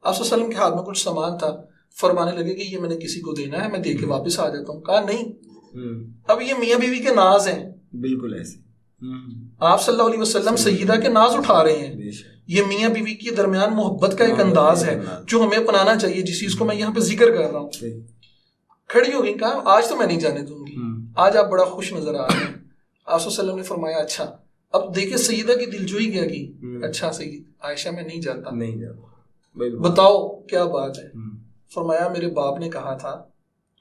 آپ صلی اللہ علیہ وسلم کے ہاتھ میں کچھ سامان تھا، فرمانے لگے کہ یہ میں نے کسی کو دینا ہے، میں دے کے واپس آ جاتا ہوں. کہا نہیں، اب یہ میاں بیوی کے ناز ہیں. بالکل ایسے آپ صلی اللہ علیہ وسلم سیدہ کے ناز اٹھا رہے ہیں. یہ میاں بیوی کے درمیان محبت کا ایک انداز ہے جو ہمیں اپنانا چاہیے، جس چیز کو میں یہاں پہ ذکر کر رہا ہوں. کھڑی ہو گئی، کہا آج تو میں نہیں جانے دوں گی، آج آپ بڑا خوش نظر آ رہے ہیں. آپ صلی اللہ علیہ وسلم نے فرمایا اچھا. اب دیکھیں سیدہ کی دلجوئی کیا کی، اچھا سید عائشہ میں نہیں جاتا، بتاؤ کیا بات ہے. فرمایا میرے باپ نے کہا تھا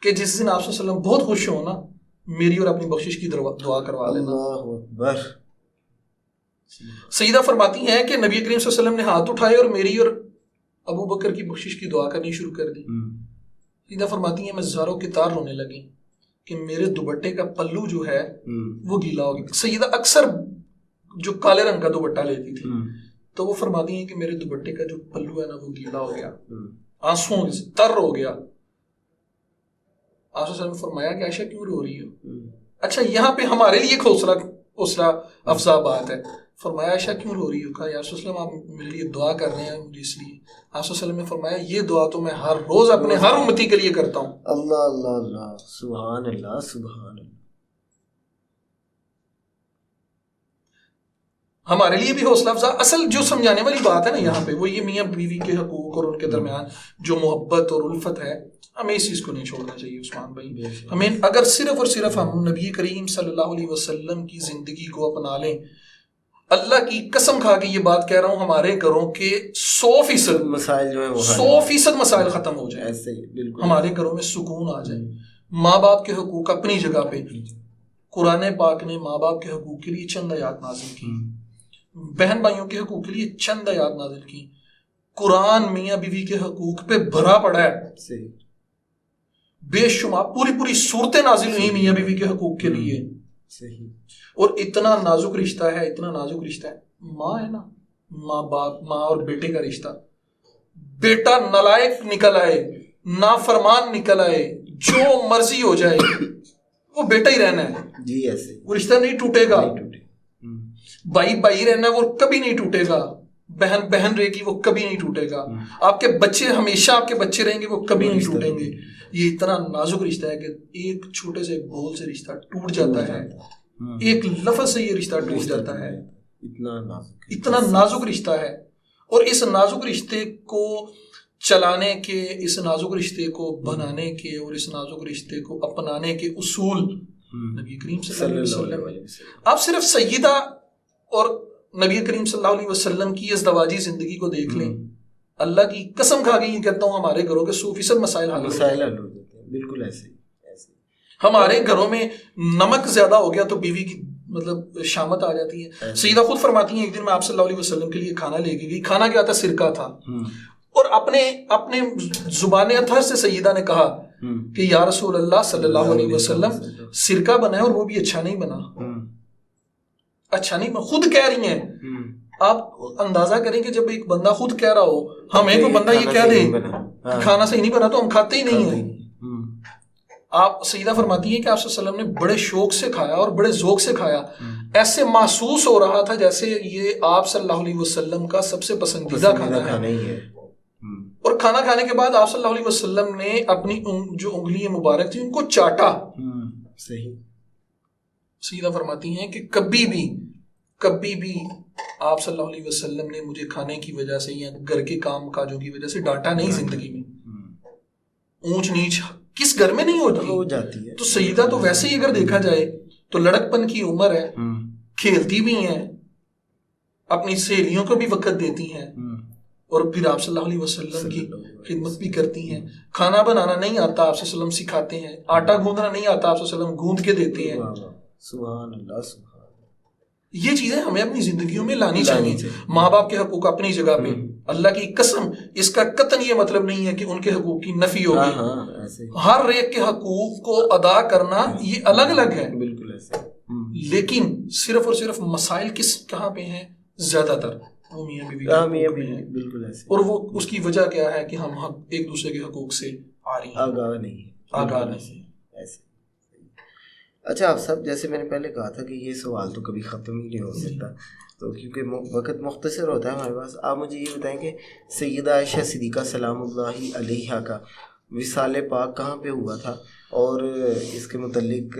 کہ جس دن آپ صلی اللہ علیہ وسلم بہت خوش ہو نا، میری اور اپنی بخشش کی دعا کروا لینا. سیدہ فرماتی ہیں کہ نبی کریم صلی اللہ علیہ وسلم نے ہاتھ اٹھائے اور میری اور ابو بکر کی بخشش کی دعا کرنی شروع کر دی. سیدہ فرماتی ہیں میں زاروں کی تار رونے لگی کہ میرے دوپٹے کا پلو جو ہے وہ گیلا ہو گیا. سیدہ اکثر جو کالے رنگ کا دوپٹہ لیتی تھی، تو وہ فرماتی ہیں کہ میرے دوپٹے کا جو پلو ہے نا وہ گیلا ہو گیا، آنسوؤں سے تر ہو گیا. آپ صلی اللہ علیہ وسلم نے فرمایا کہ عائشہ کیوں رو رہی ہو؟ اچھا یہاں پہ ہمارے لیے حوصلہ افزا بات ہے. فرمایا عائشہ کیوں رو رہی ہو؟ کہا یا رسول اللہ آپ میرے لیے دعا کر رہے ہیں مجھے اس لیے. آپ صلی اللہ علیہ وسلم نے فرمایا یہ دعا تو میں ہر روز اپنے ہر امتی کے لیے کرتا ہوں. اللہ اللہ اللہ، سبحان اللہ سبحان اللہ. ہمارے لیے بھی حوصلہ افزا. اصل جو سمجھانے والی بات ہے نا یہاں پہ وہ یہ میاں بیوی کے حقوق اور ان کے درمیان جو محبت اور الفت ہے، ہمیں اس چیز کو نہیں چھوڑنا چاہیے عثمان بھائی. ہمیں اگر صرف اور صرف ہم نبی کریم صلی اللہ علیہ وسلم کی زندگی کو اپنا لیں، اللہ کی قسم کھا کے یہ بات کہہ رہا ہوں، ہمارے گھروں کے 100% مسائل جو ہیں 100% مسائل ختم ہو جائیں. ہمارے گھروں میں سکون آ جائے. ماں باپ کے حقوق اپنی جگہ پہ، قرآن پاک نے ماں باپ کے حقوق کے لیے چند آیات نازل کی، بہن بھائیوں کے حقوق کے لیے چند آیات نازل کی. قرآن میاں بیوی کے حقوق پہ بھرا پڑا ہے، بے شمار پوری صورتیں نازل ہوئی میاں بیوی کے حقوق کے لیے. اور اتنا نازک رشتہ ہے، اتنا نازک رشتہ ہے. ماں ہے نا، ماں باپ، ماں اور بیٹے کا رشتہ. بیٹا نالائق نکل آئے، نافرمان نکل آئے، جو مرضی ہو جائے، وہ بیٹا ہی رہنا ہے جی. ایسے وہ رشتہ نہیں ٹوٹے گا. بھائی رہنا ہے، وہ کبھی نہیں ٹوٹے گا. بہن رہے گی، وہ کبھی نہیں ٹوٹے گا. آپ کے بچے ہمیشہ آپ کے بچے رہیں گے، وہ کبھی نہیں ٹوٹیں گے. یہ اتنا نازک رشتہ ہے کہ ایک چھوٹے سے بول سے رشتہ ٹوٹ جاتا ہے، ایک لفظ سے یہ رشتہ ٹوٹ جاتا ہے. اتنا نازک رشتہ ہے. اور اس نازک رشتے کو چلانے کے، اس نازک رشتے کو بنانے کے اور اس نازک رشتے کو اپنانے کے اصول نبی کریم صلی اللہ علیہ وسلم. آپ صرف سیدہ اور نبی کریم صلی اللہ علیہ وسلم کی ازدواجی زندگی کو دیکھ لیں، اللہ کی قسم کھا کے یہ کہتا ہوں ہمارے گھروں کے 100% مسائل حل ہو جاتے ہیں. بالکل ایسے. ہمارے گھروں میں نمک زیادہ ہو گیا تو بیوی کی مطلب شامت آ جاتی ہے. سیدہ خود فرماتی ہیں ایک دن میں آپ صلی اللہ علیہ وسلم کے لیے کھانا لے کے گئی. کھانا کیا تھا؟ سرکہ تھا. اور اپنے زبان اطہر سے سیدہ نے کہا کہ یا رسول اللہ صلی اللہ علیہ وسلم سرکہ بنا ہے اور وہ بھی اچھا نہیں بنا. اچھا نہیں بنا، خود کہہ رہی ہیں. آپ اندازہ کریں کہ جب ایک بندہ خود کہہ رہا ہو، ہمیں کوئی بندہ یہ کہہ دے کھانا صحیح نہیں بنا تو ہم کھاتے ہی نہیں ہیں. آپ سیدہ فرماتی ہیں کہ آپ صلی اللہ علیہ وسلم نے بڑے شوق سے کھایا اور بڑے ذوق سے کھایا. ایسے محسوس ہو رہا تھا جیسے یہ آپ صلی اللہ علیہ وسلم کا سب سے پسندیدہ کھانا ہے. اور کھانا کھانے کے بعد آپ صلی اللہ علیہ وسلم نے اپنی جو انگلیاں مبارک تھی ان کو چاٹا. صحیح. سیدہ فرماتی ہیں کہ کبھی بھی آپ صلی اللہ علیہ وسلم نے مجھے کھانے کی وجہ سے یا گھر کے کام کاجوں کی وجہ سے ڈانٹا نہیں زندگی میں. اونچ نیچ کس گھر میں نہیں ہو جاتی ہے. تو سیدہ تو ویسے ہی اگر دیکھا جائے تو لڑکپن کی عمر ہے، کھیلتی بھی ہیں، اپنی سہیلیوں کو بھی وقت دیتی ہیں، اور پھر آپ صلی اللہ علیہ وسلم کی خدمت بھی کرتی ہیں. کھانا بنانا نہیں آتا، آپ صلی اللہ علیہ وسلم سکھاتے ہیں. آٹا گوندنا نہیں آتا، آپ صلی اللہ علیہ وسلم گوند کے دیتے ہیں. سبحان اللہ. یہ چیزیں ہمیں اپنی زندگیوں میں لانی چاہیے. ماں باپ کے حقوق اپنی جگہ پہ، اللہ کی قسم اس کا قطعاً یہ مطلب نہیں ہے کہ ان کے حقوق کی نفی ہوگی. ہر ایک کے حقوق کو ادا کرنا یہ الگ الگ ہے، بالکل ایسے. لیکن صرف اور صرف مسائل کہاں پہ ہیں؟ زیادہ تر وہ میاں بیوی کے حقوق میں ہیں. بالکل ایسے. اور وہ اس کی وجہ کیا ہے کہ ہم ایک دوسرے کے حقوق سے آگاہ نہیں ایسے. اچھا آپ صاحب، جیسے میں نے پہلے کہا تھا کہ یہ سوال تو کبھی ختم ہی نہیں ہو سکتا، تو کیونکہ وقت مختصر ہوتا ہے ہمارے پاس. آپ مجھے یہ بتائیں کہ سیدہ عائشہ صدیقہ سلام اللہ علیہا کا وصال پاک کہاں پہ ہوا تھا، اور اس کے متعلق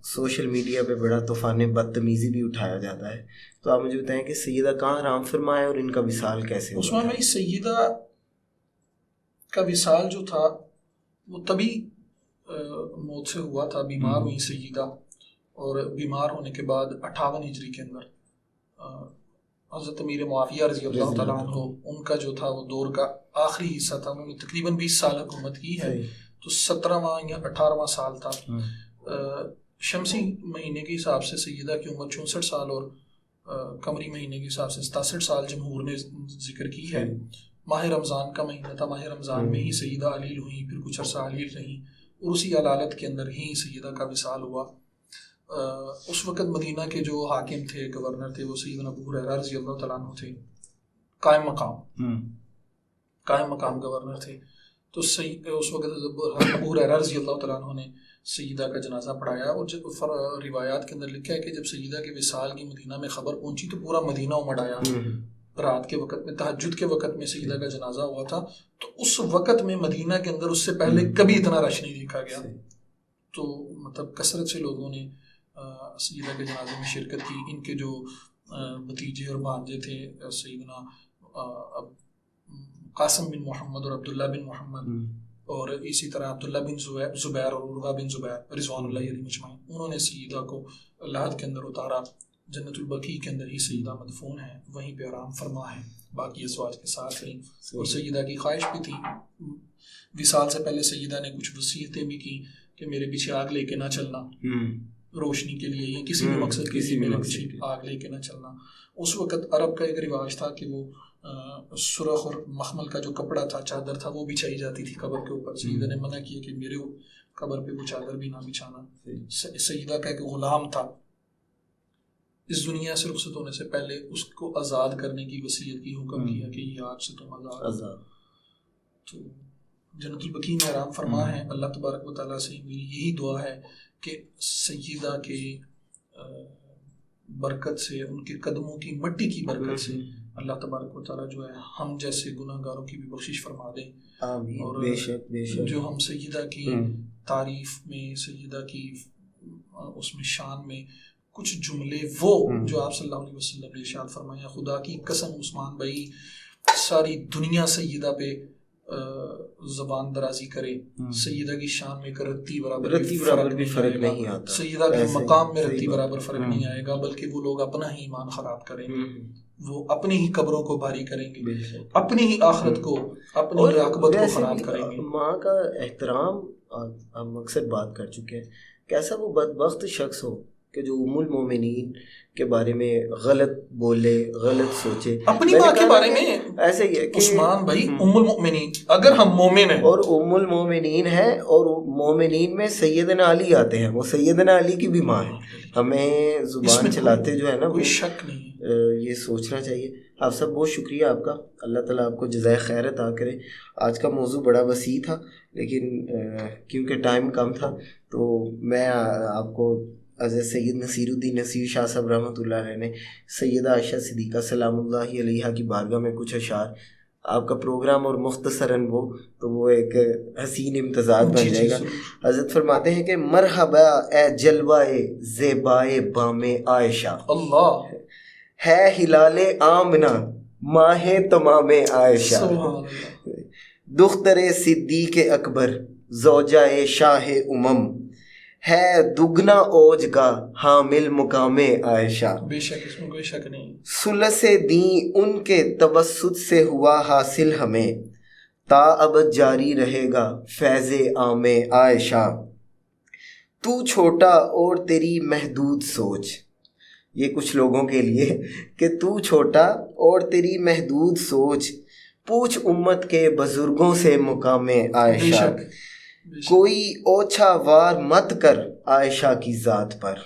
سوشل میڈیا پہ بڑا طوفان بدتمیزی بھی اٹھایا جاتا ہے. تو آپ مجھے بتائیں کہ سیدہ کہاں آرام فرمائے اور ان کا وصال کیسے ہوا؟ عثمان بھائی، سیدہ کا وصال جو تھا وہ تبھی موت سے ہوا تھا. بیمار ہوئی سیدہ، اور بیمار ہونے کے بعد 58 ہجری کے اندر حضرت امیر معاویہ رضی اللہ تعالیٰ عنہ، ان کا جو تھا وہ دور کا آخری حصہ تھا. انہوں نے تقریباً 20 سال حکومت کی ہے، تو 17واں یا 18واں سال تھا. شمسی مہینے کے حساب سے سیدہ کی عمر 64 سال اور قمری مہینے کے حساب سے 67 سال جمہور نے ذکر کی ہے. ماہ رمضان کا مہینہ تھا، ماہ رمضان میں ہی سیدہ علیل ہوئی، پھر کچھ عرصہ علیل رہیں، اور اسی علالت کے اندر ہی سیدہ کا وصال ہوا. اس وقت مدینہ کے جو حاکم تھے، گورنر تھے، وہ سیدنا ابو ہریرہ رضی اللہ تعالیٰ عنہ تھے. قائم مقام گورنر تھے. تو اس وقت ابو ہریرہ رضی اللہ تعالیٰ عنہ نے سیدہ کا جنازہ پڑھایا. اور جب روایات کے اندر لکھا ہے کہ جب سیدہ کے وصال کی مدینہ میں خبر پہنچی تو پورا مدینہ امڑ آیا. رات کے وقت میں، تہجد کے وقت میں سیدہ کا جنازہ ہوا تھا. تو اس وقت میں مدینہ کے اندر اس سے پہلے کبھی اتنا رش نہیں دیکھا گیا. تو مطلب کثرت سے لوگوں نے سیدہ کے جنازے میں شرکت کی. ان کے جو بھتیجے اور بھانجے تھے، سیدنا قاسم بن محمد اور عبداللہ بن محمد، اور اسی طرح عبداللہ بن زبیر اور عروہ بن زبیر رضوان اللہ علیہم اجمعین، انہوں نے سیدہ کو لحد کے اندر اتارا. جنت البقیع کے اندر ہی سیدہ مدفون ہے، وہیں پہ آرام فرما ہے، باقی ازواج کے ساتھ رہیں. اور سیدہ کی خواہش بھی تھی، وصال سے پہلے سیدہ نے کچھ وصیتیں بھی کی کہ میرے پیچھے آگ لے کے نہ چلنا، روشنی کے لیے یا کسی بھی مقصد کے لیے میرے پیچھے آگ لے کے نہ چلنا. اس وقت عرب کا ایک رواج تھا کہ وہ سرخ اور مخمل کا جو کپڑا تھا، چادر تھا، وہ بچھائی جاتی تھی قبر کے اوپر. سیدہ نے منع کیا کہ میرے قبر پہ وہ چادر بھی نہ بچھانا. سیدہ کا ایک غلام تھا، اس دنیا سے رخصت ہونے سے پہلے اس کو آزاد کرنے کی وصیت کی، حکم کیا کہ یہ آج سے تم آزاد. تو جنت البقیع میں آرام فرما ہے. اللہ تبارک و تعالیٰ سے میری یہی دعا ہے کہ سیدہ کے برکت سے، ان کے قدموں کی مٹی کی برکت سے اللہ تبارک و تعالیٰ جو ہے ہم جیسے گناہ گاروں کی بھی بخشش فرما دیں. اور بے شک بے شک جو ہم سیدہ کی تعریف میں، سیدہ کی اس میں شان میں کچھ جملے وہ جو آپ صلی اللہ علیہ وسلم نے ارشاد فرمایا، خدا کی قسم عثمان بھائی ساری دنیا سیدہ پہ زبان درازی کرے، سیدہ کی شان میں رتی برابر بھی فرق نہیں آتا، سیدہ کے مقام میں رتی برابر فرق نہیں آئے گا، بلکہ وہ لوگ اپنا ہی ایمان خراب کریں گے، وہ اپنی ہی قبروں کو بھاری کریں گے، اپنی ہی آخرت کو، اپنی ہی عاقبت کو خراب کریں گے. ماں کا احترام ہم اکثر بات کر چکے ہیں. کیسا وہ بدبخت شخص ہو کہ جو ام المومنین کے بارے میں غلط بولے، غلط سوچے. اپنی ماں کے بارے میں ایسے ہی ہے کہ عثمان بھائی ام المؤمنین، اگر ہم مومن ہیں اور ام المومنین ہیں، اور مومنین میں سیدنا علی آتے ہیں، وہ سیدنا علی کی بھی ماں ہے. ہمیں زبان چلاتے جو ہے نا، کوئی شک نہیں، یہ سوچنا چاہیے. آپ سب بہت شکریہ آپ کا، اللہ تعالیٰ آپ کو جزائے خیر عطا کرے. آج کا موضوع بڑا وسیع تھا، لیکن کیونکہ ٹائم کم تھا تو میں آپ کو حضرت سید نصیر الدین نصیر شاہ صاحب رحمۃ اللہ علیہ نے سیدہ عائشہ صدیقہ سلام اللہ علیہا کی بارگاہ میں کچھ اشعار. آپ کا پروگرام اور مختصراً وہ ایک حسین امتزاج بن جائے گا. حضرت فرماتے ہیں کہ مرحبا اے جلوائے زیبائے بام عائشہ، اللہ ہے ہلال آمنہ ماہ تمام عائشہ، دختر صدیق اکبر زوجہ شاہ امم، ہے دگنا اوج کا حامل مقام عائشہ. بے شک اس میں کوئی شک نہیں. ثلث دین ان کے توسط سے ہوا حاصل ہمیں، تا ابد جاری رہے گا فیض عام عائشہ. تو چھوٹا اور تیری محدود سوچ، یہ کچھ لوگوں کے لیے کہ تو چھوٹا اور تیری محدود سوچ، پوچھ امت کے بزرگوں سے مقام عائشہ، کوئی اوچھا وار مت کر عائشہ کی ذات پر،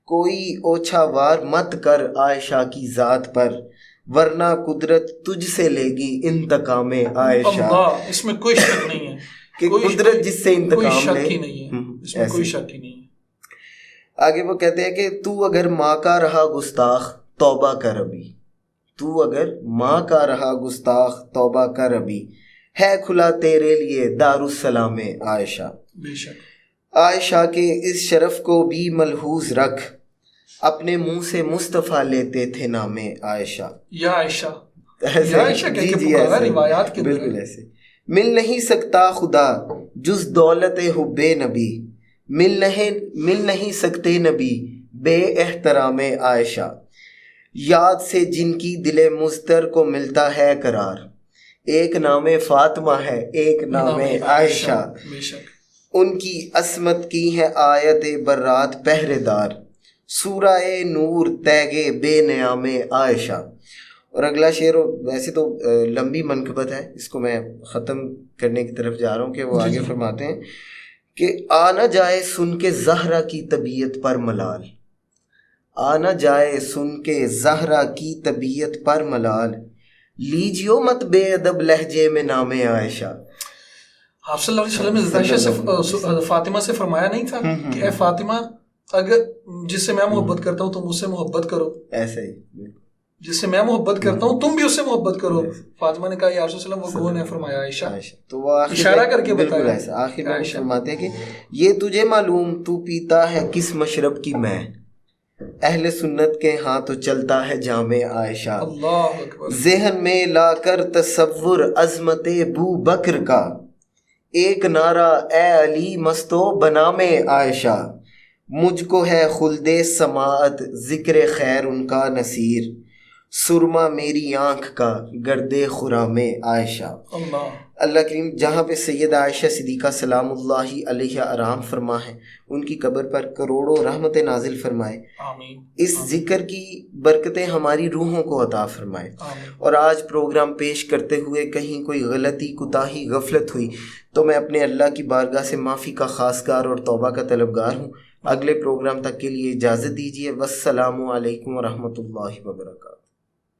کوئی اوچھا وار مت کر عائشہ کی ذات پر، ورنہ قدرت تجھ سے لے گی انتقام عائشہ۔ اللہ، اس میں کوئی شک نہیں ہے کہ قدرت جس سے انتقام لے، اس میں کوئی شک ہی نہیں ہے۔ آگے وہ کہتے ہیں کہ تو اگر ماں کا رہا گستاخ توبہ کر ابھی، تو اگر ماں کا رہا گستاخ توبہ کر ابھی، ہے کھلا تیرے لیے دارالسلام عائشہ۔ بے شک عائشہ کے اس شرف کو بھی ملحوظ رکھ، اپنے منہ سے مصطفیٰ لیتے تھے نام عائشہ۔ یا عائشہ، یا عائشہ کہہ کے پکارا روایات کے بالکل ایسے۔ مل نہیں سکتا خدا جز دولت حب نبی، مل نہیں سکتے نبی بے احترام عائشہ، یاد سے جن کی دل مضطر کو ملتا ہے قرار، ایک نام فاطمہ ہے ایک نام عائشہ، بے شک ان کی عصمت کی ہے آیت برات پہرے دار، سورہ نور تیگے بے نیام عائشہ۔ اور اگلا شعر ویسے تو لمبی منقبت ہے، اس کو میں ختم کرنے کی طرف جا رہا ہوں کہ وہ آگے فرماتے ہیں کہ آ نہ جائے سن کے زہرا کی طبیعت پر ملال، آ نہ جائے سن کے زہرا کی طبیعت پر ملال، لیجیو مت بے ادب لہجے میں نام عائشہ۔ آپ صلی اللہ علیہ وسلم نے حضرت عائشہ سے فاطمہ سے فرمایا نہیں تھا کہ اے فاطمہ، اگر جس سے میں محبت کرتا ہوں تم اس سے محبت کرو، ایسے ہی جس سے میں محبت کرتا ہوں تم بھی اس سے محبت کرو۔ فاطمہ نے کہا یا رسول اللہ وہ کون ہے؟ فرمایا عائشہ۔ تو وہ اشارہ کر کے بالکل بتایا، ایسا آخر میں فرماتے ہیں کہ یہ تجھے معلوم تو پیتا ہے کس مشرب کی میں، اہل سنت کے ہاں تو چلتا ہے جام عائشہ، اللہ اکبر۔ ذہن میں لا کر تصور عظمت بو بکر کا، ایک نعرہ اے علی مستو بنام عائشہ، مجھ کو ہے خلد سماعت ذکر خیر ان کا نصیر، سرما میری آنکھ کا گرد خرام عائشہ۔ اللہ کریم جہاں پہ سید عائشہ صدیقہ سلام اللہ علیہ آرام فرما ہے، ان کی قبر پر کروڑوں رحمت نازل فرمائے، آمین۔ اس ذکر کی برکتیں ہماری روحوں کو عطا فرمائے، اور آج پروگرام پیش کرتے ہوئے کہیں کوئی غلطی کوتاہی غفلت ہوئی تو میں اپنے اللہ کی بارگاہ سے معافی کا خواستگار اور توبہ کا طلبگار ہوں۔ اگلے پروگرام تک کے لیے اجازت دیجیے، والسلام علیکم ورحمۃ اللہ وبرکاتہ۔